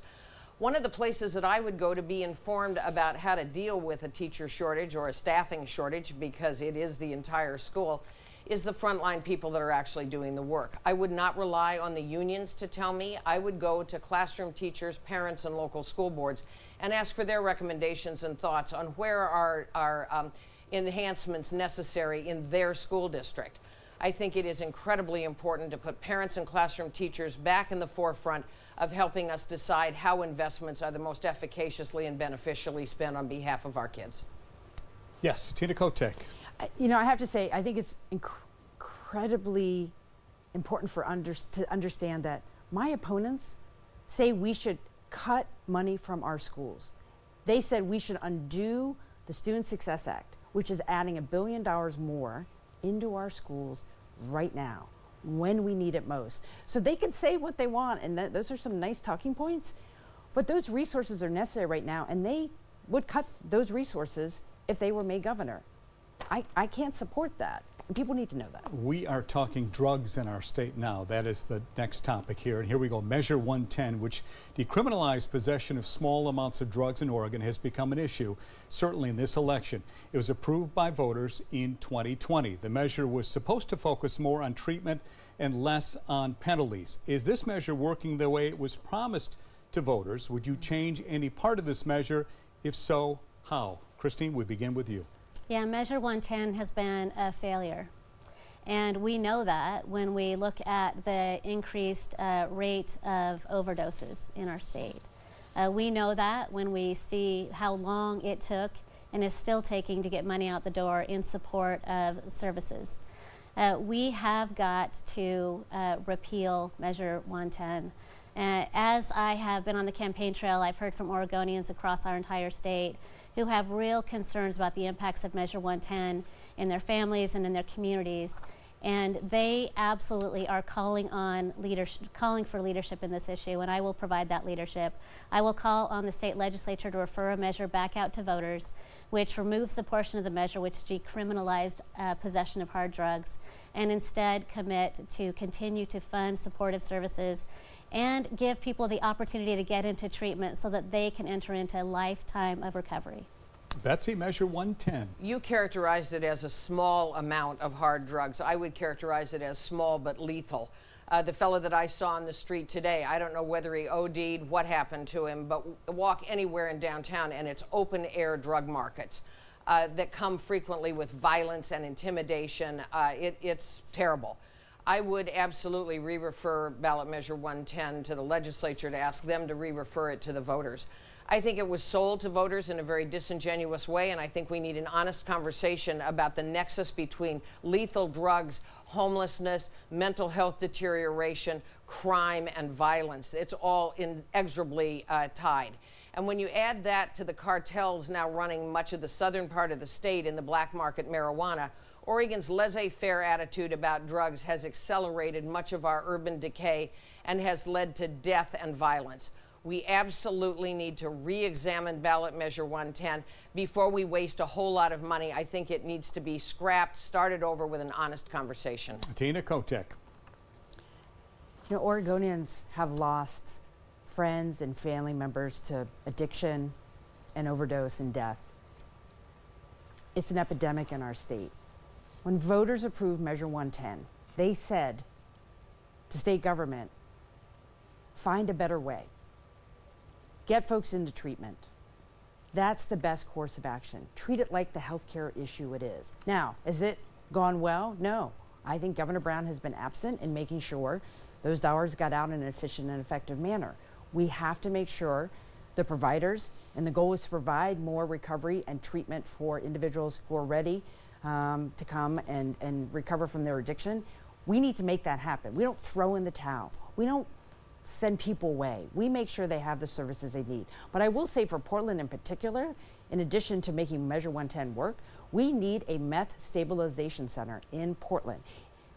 One of the places that I would go to be informed about how to deal with a teacher shortage or a staffing shortage, because it is the entire school, is the frontline people that are actually doing the work. I would not rely on the unions to tell me. I would go to classroom teachers, parents, and local school boards and ask for their recommendations and thoughts on where are enhancements necessary in their school district. I think it is incredibly important to put parents and classroom teachers back in the forefront of helping us decide how investments are the most efficaciously and beneficially spent on behalf of our kids. Yes, Tina Kotek. You know, I have to say, I think it's incredibly important to understand that my opponents say we should cut money from our schools. They said we should undo the Student Success Act, which is adding $1 billion more into our schools right now, when we need it most. So they can say what they want, and those are some nice talking points, but those resources are necessary right now, and they would cut those resources if they were made governor. I can't support that, and people need to know that. We are talking drugs in our state now. That is the next topic here. And here we go. Measure 110, which decriminalized possession of small amounts of drugs in Oregon, has become an issue, certainly in this election. It was approved by voters in 2020. The measure was supposed to focus more on treatment and less on penalties. Is this measure working the way it was promised to voters? Would you change any part of this measure? If so, how? Christine, we begin with you. Yeah, Measure 110 has been a failure. And we know that when we look at the increased rate of overdoses in our state. We know that when we see how long it took and is still taking to get money out the door in support of services. We have got to repeal Measure 110. As I have been on the campaign trail, I've heard from Oregonians across our entire state who have real concerns about the impacts of Measure 110 in their families and in their communities. And they absolutely are calling for leadership in this issue, and I will provide that leadership. I will call on the state legislature to refer a measure back out to voters, which removes the portion of the measure which decriminalized possession of hard drugs, and instead commit to continue to fund supportive services and give people the opportunity to get into treatment so that they can enter into a lifetime of recovery. Betsy, Measure 110. You characterized it as a small amount of hard drugs. I would characterize it as small but lethal. The fellow that I saw on the street today, I don't know whether he OD'd, what happened to him, but walk anywhere in downtown and it's open air drug markets that come frequently with violence and intimidation. It's terrible. I would absolutely re-refer ballot measure 110 to the legislature to ask them to re-refer it to the voters. I think it was sold to voters in a very disingenuous way, and I think we need an honest conversation about the nexus between lethal drugs, homelessness, mental health deterioration, crime, and violence. It's all inexorably tied. And when you add that to the cartels now running much of the southern part of the state in the black market marijuana, Oregon's laissez-faire attitude about drugs has accelerated much of our urban decay and has led to death and violence. We absolutely need to re-examine ballot measure 110 before we waste a whole lot of money. I think it needs to be scrapped, started over with an honest conversation. Tina Kotek. You know, Oregonians have lost friends and family members to addiction and overdose and death. It's an epidemic in our state. When voters approved Measure 110, they said to state government, find a better way. Get folks into treatment. That's the best course of action. Treat it like the healthcare issue it is. Now, has it gone well? No. I think Governor Brown has been absent in making sure those dollars got out in an efficient and effective manner. We have to make sure the providers, and the goal is to provide more recovery and treatment for individuals who are ready to come and recover from their addiction. We need to make that happen. We don't throw in the towel. We don't send people away. We make sure they have the services they need. But I will say for Portland in particular, in addition to making Measure 110 work, we need a meth stabilization center in Portland.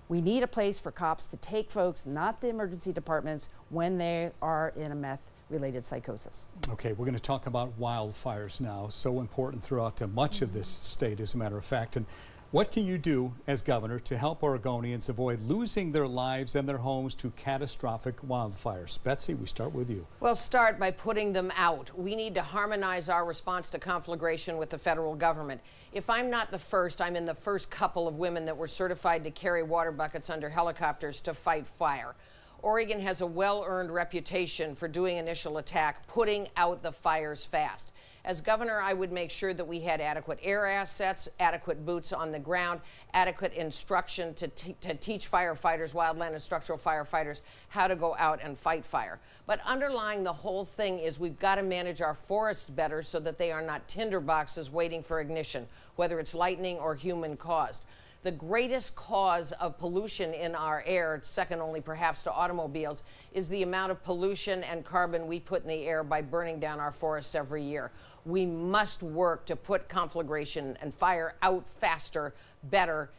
We need a place for cops to take folks, not the emergency departments, when they are in a meth-related psychosis. Okay, we're going to talk about wildfires now, so important throughout much of this state, as a matter of fact. And what can you do as governor to help Oregonians avoid losing their lives and their homes to catastrophic wildfires? Betsy, we start with you. Well, start by putting them out. We need to harmonize our response to conflagration with the federal government. If I'm not the first, I'm in the first couple of women that were certified to carry water buckets under helicopters to fight fire. Oregon has a well-earned reputation for doing initial attack, putting out the fires fast. As governor, I would make sure that we had adequate air assets, adequate boots on the ground, adequate instruction to teach firefighters, wildland and structural firefighters, how to go out and fight fire. But underlying the whole thing is we've got to manage our forests better so that they are not tinder boxes waiting for ignition, whether it's lightning or human caused. The greatest cause of pollution in our air, second only perhaps to automobiles, is the amount of pollution and carbon we put in the air by burning down our forests every year. We must work to put conflagration and fire out faster, better,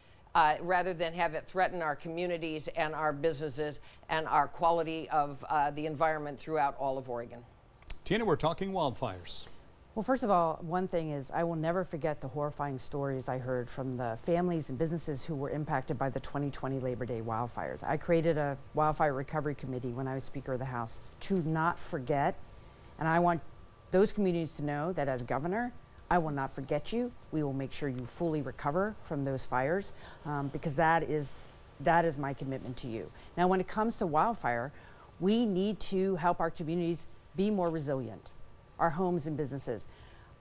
rather than have it threaten our communities and our businesses and our quality of the environment throughout all of Oregon. Tina, we're talking wildfires. Well, first of all, one thing is I will never forget the horrifying stories I heard from the families and businesses who were impacted by the 2020 Labor Day wildfires. I created a wildfire recovery committee when I was Speaker of the House to not forget, and I want those communities to know that as governor, I will not forget you. We will make sure you fully recover from those fires because that is my commitment to you. Now, when it comes to wildfire, we need to help our communities be more resilient, our homes and businesses.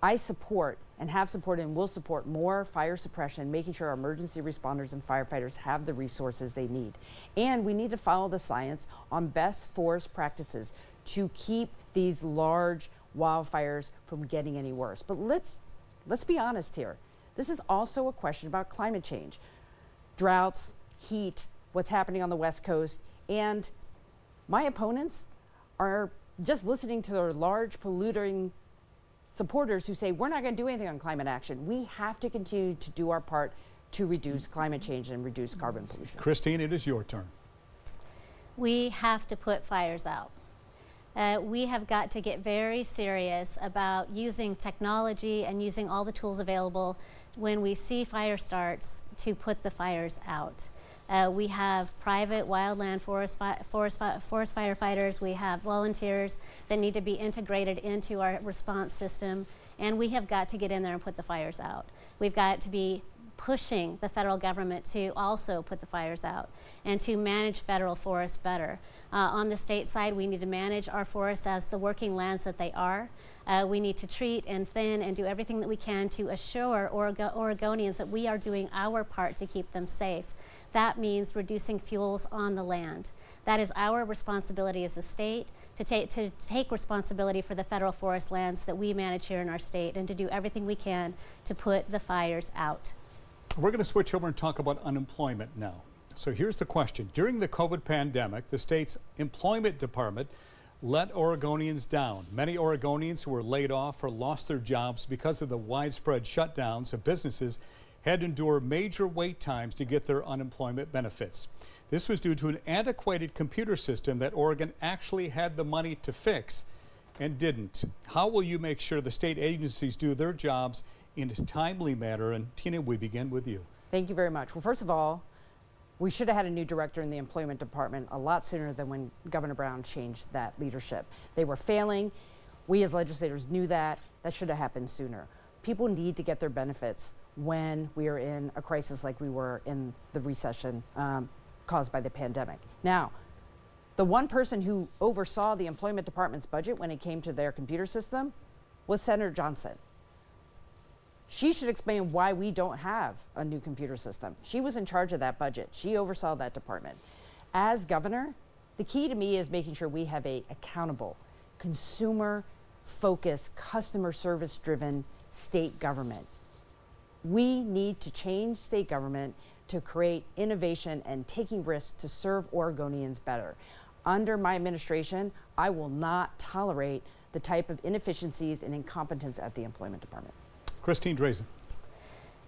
I support and have supported and will support more fire suppression, making sure our emergency responders and firefighters have the resources they need. And we need to follow the science on best forest practices to keep these large wildfires from getting any worse. But let's be honest here. This is also a question about climate change. Droughts, heat, what's happening on the West Coast, and my opponents are just listening to their large polluting supporters who say we're not going to do anything on climate action. We have to continue to do our part to reduce climate change and reduce carbon pollution. Christine, it is your turn. We have to put fires out. We have got to get very serious about using technology and using all the tools available when we see fire starts to put the fires out. We have private wildland forest firefighters. We have volunteers that need to be integrated into our response system, and we have got to get in there and put the fires out. We've got to be pushing the federal government to also put the fires out and to manage federal forests better. On the state side, we need to manage our forests as the working lands that they are. We need to treat and thin and do everything that we can to assure Oregonians that we are doing our part to keep them safe. That means reducing fuels on the land. That is our responsibility as a state to take responsibility for the federal forest lands that we manage here in our state and to do everything we can to put the fires out. We're going to switch over and talk about unemployment now. So here's the question. During the COVID pandemic, the state's employment department let Oregonians down. Many Oregonians who were laid off or lost their jobs because of the widespread shutdowns of businesses had to endure major wait times to get their unemployment benefits. This was due to an antiquated computer system that Oregon actually had the money to fix and didn't. How will you make sure the state agencies do their jobs in a timely manner? And Tina, we begin with you. Thank you very much. Well, first of all, We should have had a new director in the employment department a lot sooner than when Governor Brown changed that leadership. They were failing. We as legislators knew that. That should have happened sooner. People need to get their benefits when we are in a crisis like we were in the recession caused by the pandemic. Now, the one person who oversaw the employment department's budget when it came to their computer system was Senator Johnson. She should explain why we don't have a new computer system. She was in charge of that budget. She oversaw that department. As governor, the key to me is making sure we have a accountable, consumer-focused, customer service-driven state government. We need to change state government to create innovation and taking risks to serve Oregonians better. Under my administration, I will not tolerate the type of inefficiencies and incompetence at the employment department. Christine Drazen.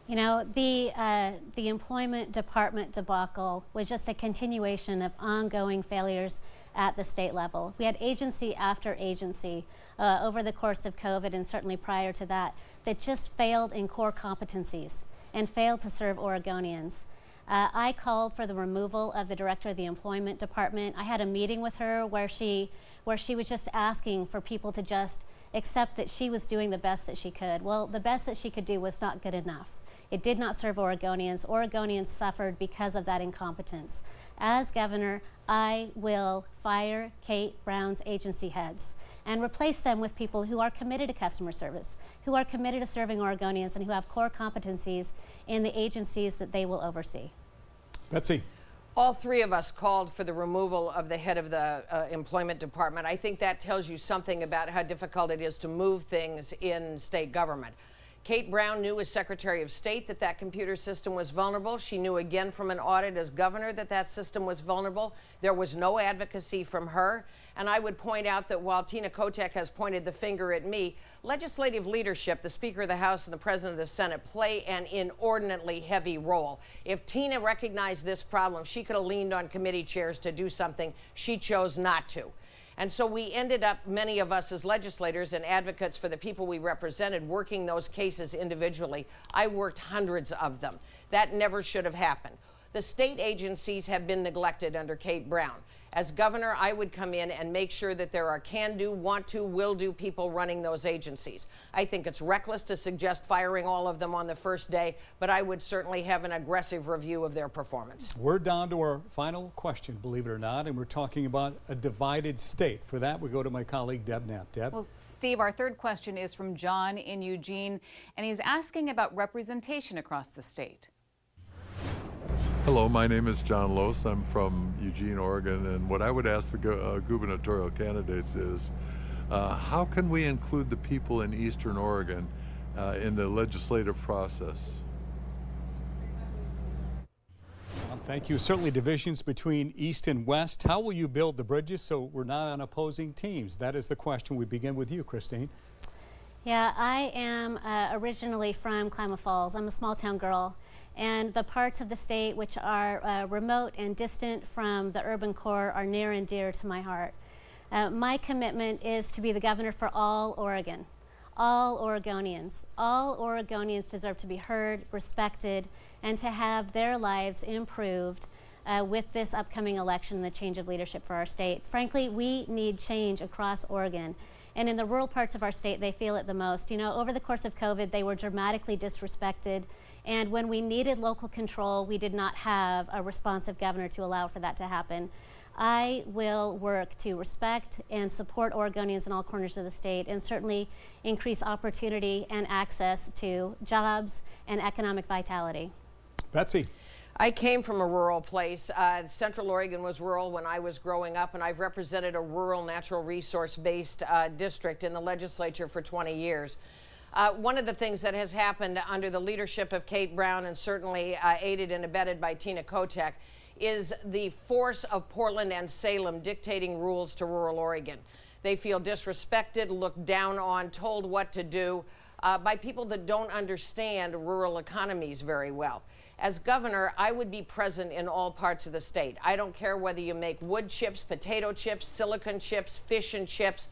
You know, the employment department debacle was just a continuation of ongoing failures at the state level. We had agency after agency over the course of COVID and certainly prior to that just failed in core competencies and failed to serve Oregonians. I called for the removal of the director of the employment department. I had a meeting with her where she was just asking for people to just accept that she was doing the best that she could. Well, the best that she could do was not good enough. It did not serve Oregonians. Oregonians suffered because of that incompetence. As governor, I will fire Kate Brown's agency heads and replace them with people who are committed to customer service, who are committed to serving Oregonians, and who have core competencies in the agencies that they will oversee. Betsy. All three of us called for the removal of the head of the employment department. I think that tells you something about how difficult it is to move things in state government. Kate Brown knew as Secretary of State that that computer system was vulnerable. She knew again from an audit as governor that that system was vulnerable. There was no advocacy from her. And I would point out that while Tina Kotek has pointed the finger at me, legislative leadership, the Speaker of the House and the President of the Senate, play an inordinately heavy role. If Tina recognized this problem, she could have leaned on committee chairs to do something. She chose not to. And so we ended up, many of us as legislators and advocates for the people we represented, working those cases individually. I worked hundreds of them. That never should have happened. The state agencies have been neglected under Kate Brown. As governor, I would come in and make sure that there are can-do, want-to, will-do people running those agencies. I think it's reckless to suggest firing all of them on the first day, but I would certainly have an aggressive review of their performance. We're down to our final question, believe it or not, and we're talking about a divided state. For that, we go to my colleague, Deb Knapp. Deb? Well, Steve, our third question is from John in Eugene, and he's asking about representation across the state. Hello, my name is John Lose. I'm from Eugene, Oregon, and what I would ask the gubernatorial candidates is, how can we include the people in Eastern Oregon in the legislative process? Thank you. Certainly divisions between East and West. How will you build the bridges so we're not on opposing teams? That is the question. We begin with you, Christine. Yeah, I am originally from Klamath Falls. I'm a small town girl. And the parts of the state which are remote and distant from the urban core are near and dear to my heart. My commitment is to be the governor for all Oregon, all Oregonians. All Oregonians deserve to be heard, respected, and to have their lives improved with this upcoming election and the change of leadership for our state. Frankly, we need change across Oregon. And in the rural parts of our state, they feel it the most. You know, over the course of COVID, they were dramatically disrespected. And when we needed local control, we did not have a responsive governor to allow for that to happen. I will work to respect and support Oregonians in all corners of the state and certainly increase opportunity and access to jobs and economic vitality. Betsy. I came from a rural place. Central Oregon was rural when I was growing up, and I've represented a rural natural resource-based district in the legislature for 20 years. One of the things that has happened under the leadership of Kate Brown and certainly aided and abetted by Tina Kotek is the force of Portland and Salem dictating rules to rural Oregon. They feel disrespected, looked down on, told what to do by people that don't understand rural economies very well. As governor, I would be present in all parts of the state. I don't care whether you make wood chips, potato chips, silicon chips, fish and chips.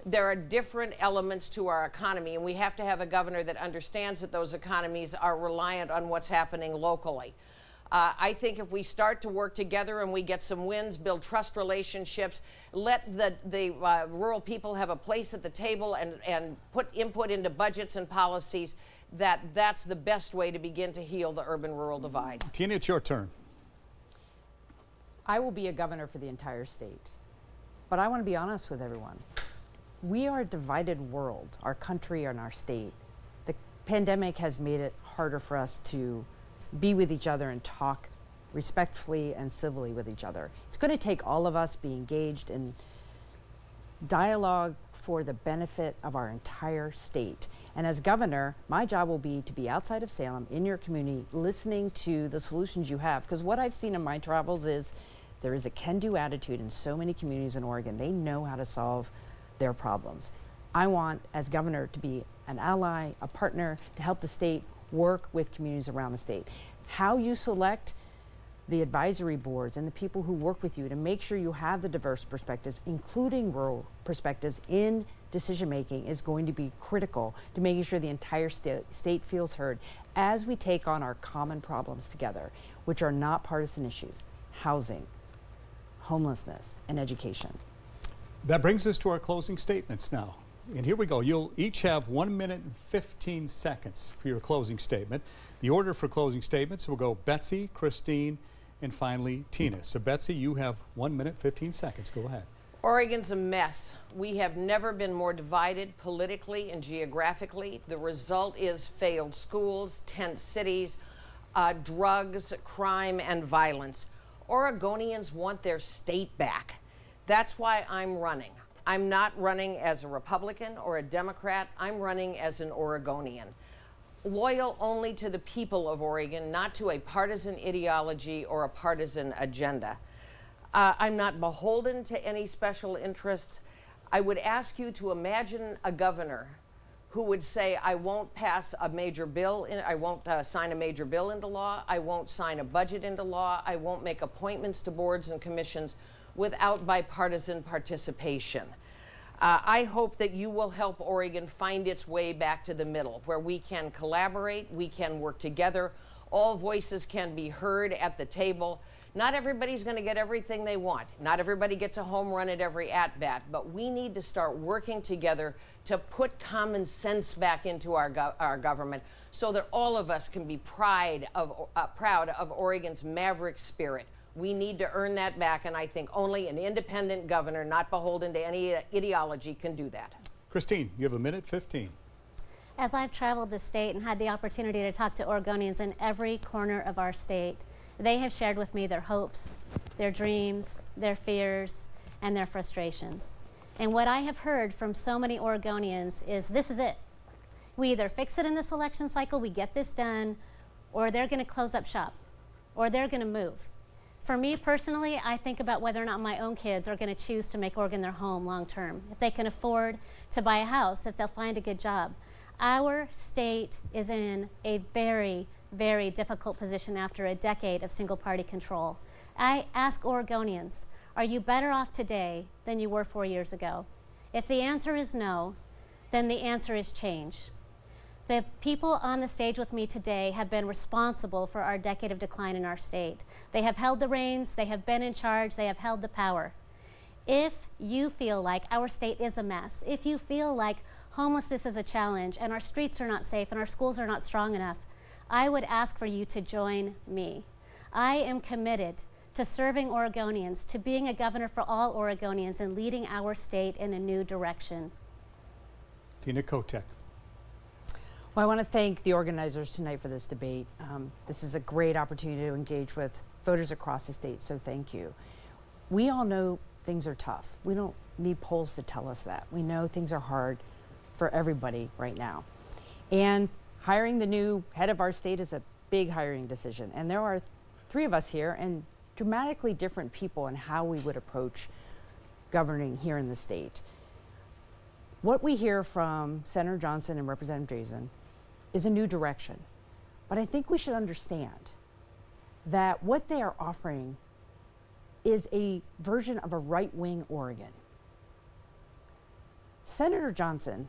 There are different elements to our economy, and we have to have a governor that understands that those economies are reliant on what's happening locally. I think if we start to work together and we get some wins, build trust relationships, let the rural people have a place at the table and put input into budgets and policies, that's the best way to begin to heal the urban-rural divide. Tina, it's your turn. I will be a governor for the entire state, but I want to be honest with everyone. We are a divided world, our country and our state. The pandemic has made it harder for us to be with each other and talk respectfully and civilly with each other. It's going to take all of us be engaged in dialogue for the benefit of our entire state. And as governor, my job will be to be outside of Salem, in your community, listening to the solutions you have. Because what I've seen in my travels is there is a can-do attitude in so many communities in Oregon. They know how to solve their problems. I want, as governor, to be an ally, a partner, to help the state work with communities around the state. How you select the advisory boards and the people who work with you to make sure you have the diverse perspectives, including rural perspectives, in decision making is going to be critical to making sure the entire state feels heard as we take on our common problems together, which are not partisan issues: housing, homelessness, and education. That brings us to our closing statements now. And here we go. You'll each have 1 minute and 15 seconds for your closing statement. The order for closing statements will go Betsy, Christine, and finally Tina. So Betsy, you have 1 minute, 15 seconds. Go ahead. Oregon's a mess. We have never been more divided politically and geographically. The result is failed schools, tent cities, drugs, crime, and violence. Oregonians want their state back. That's why I'm running. I'm not running as a Republican or a Democrat. I'm running as an Oregonian, loyal only to the people of Oregon, not to a partisan ideology or a partisan agenda. I'm not beholden to any special interests. I would ask you to imagine a governor who would say, I won't pass a major bill, I won't sign a major bill into law, I won't sign a budget into law, I won't make appointments to boards and commissions without bipartisan participation. I hope that you will help Oregon find its way back to the middle, where we can collaborate, we can work together, all voices can be heard at the table. Not everybody's going to get everything they want. Not everybody gets a home run at every at-bat, but we need to start working together to put common sense back into our government so that all of us can be proud of Oregon's maverick spirit. We need to earn that back, and I think only an independent governor, not beholden to any ideology, can do that. Christine, you have 1 minute 15. As I've traveled the state and had the opportunity to talk to Oregonians in every corner of our state, they have shared with me their hopes, their dreams, their fears, and their frustrations. And what I have heard from so many Oregonians is this is it. We either fix it in this election cycle, we get this done, or they're going to close up shop, or they're going to move. For me personally, I think about whether or not my own kids are going to choose to make Oregon their home long term, if they can afford to buy a house, if they'll find a good job. Our state is in a very, very difficult position after a decade of single party control. I ask Oregonians, are you better off today than you were 4 years ago? If the answer is no, then the answer is change. The people on the stage with me today have been responsible for our decade of decline in our state. They have held the reins, they have been in charge, they have held the power. If you feel like our state is a mess, if you feel like homelessness is a challenge and our streets are not safe and our schools are not strong enough, I would ask for you to join me. I am committed to serving Oregonians, to being a governor for all Oregonians and leading our state in a new direction. Tina Kotek. Well, I want to thank the organizers tonight for this debate. This is a great opportunity to engage with voters across the state, so thank you. We all know things are tough. We don't need polls to tell us that. We know things are hard for everybody right now. And hiring the new head of our state is a big hiring decision. And there are 3 of us here and dramatically different people in how we would approach governing here in the state. What we hear from Senator Johnson and Representative Drazen is a new direction. But I think we should understand that what they are offering is a version of a right-wing Oregon. Senator Johnson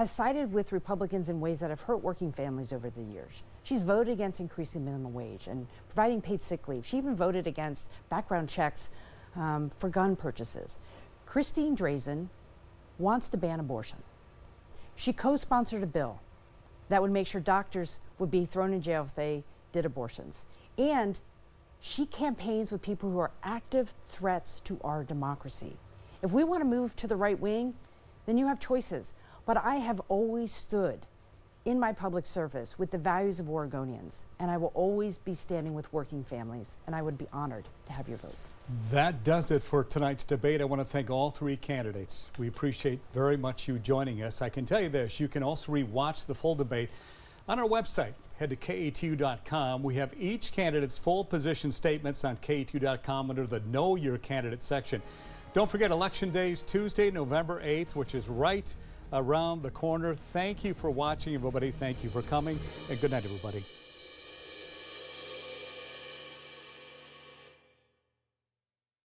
has sided with Republicans in ways that have hurt working families over the years. She's voted against increasing minimum wage and providing paid sick leave. She even voted against background checks for gun purchases. Christine Drazan wants to ban abortion. She co-sponsored a bill that would make sure doctors would be thrown in jail if they did abortions. And she campaigns with people who are active threats to our democracy. If we want to move to the right wing, then you have choices. But I have always stood in my public service with the values of Oregonians, and I will always be standing with working families, and I would be honored to have your vote. That does it for tonight's debate. I want to thank all three candidates. We appreciate very much you joining us. I can tell you this, you can also re-watch the full debate on our website. Head to KATU.com. We have each candidate's full position statements on KATU.com under the Know Your Candidate section. Don't forget, Election Day is Tuesday, November 8th, which is right around the corner. Thank you for watching, everybody. Thank you for coming, and good night, everybody.